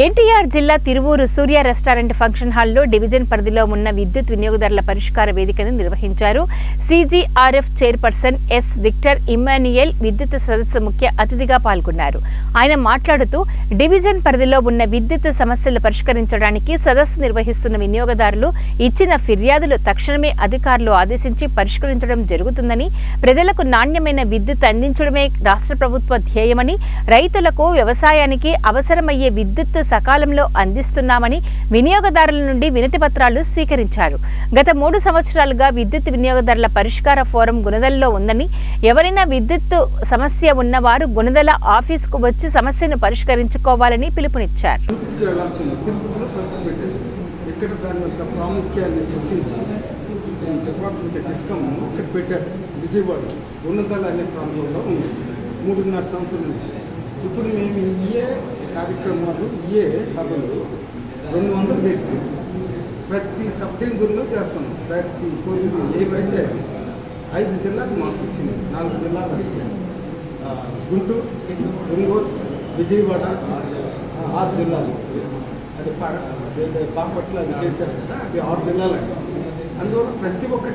ఎన్టీఆర్ జిల్లా Tiruvuru Surya restaurant function హాల్లో division పరిధిలో ఉన్న విద్యుత్ వినియోగదారుల పరిష్కార వేదికను నిర్వహించారు. CGRF chairperson S Victor Emmanuel విద్యుత్ సదస్సు ముఖ్య అతిథిగా పాల్గొన్నారు. ఆయన మాట్లాడుతూ డివిజన్ పరిధిలో ఉన్న విద్యుత్ సమస్యలు పరిష్కరించడానికి సదస్సు నిర్వహిస్తున్న వినియోగదారులు ఇచ్చిన ఫిర్యాదులు తక్షణమే అధికారులు ఆదేశించి పరిష్కరించడం జరుగుతుందని, ప్రజలకు నాణ్యమైన విద్యుత్ అందించడమే రాష్ట్ర ప్రభుత్వ ధ్యేయమని, రైతులకు వ్యవసాయానికి అవసరమయ్యే విద్యుత్ సకాలంలో అందిస్తున్నామని వినియోగదారుల నుండి వినతి పత్రాలు స్వీకరించారు. గత 3 సంవత్సరాలుగా విద్యుత్ వినియోగదారుల పరిష్కార ఫోరం గుణదలలో ఉందని, ఎవరైనా విద్యుత్ సమస్య ఉన్నవారు గుణదల ఆఫీసుకు వచ్చి సమస్యను పరిష్కరించుకోవాలని పిలుపునిచ్చారు. ఇప్పుడు మేము ఏ కార్యక్రమాలు ఏ సభలు 200 చేసాం. ప్రతి సబ్ డివిజన్లో చేస్తాం. ప్రతి కోవిడ్ ఏవైతే 5 జిల్లాలు మాకు ఇచ్చింది. 4 జిల్లాలు గుంటూరు, ఒంగోలు, విజయవాడ 6 జిల్లాలు. అది బాపట్ల అవి చేశారు కదా, అవి 6 జిల్లాలు. అందువల్ల ప్రతి ఒక్కటి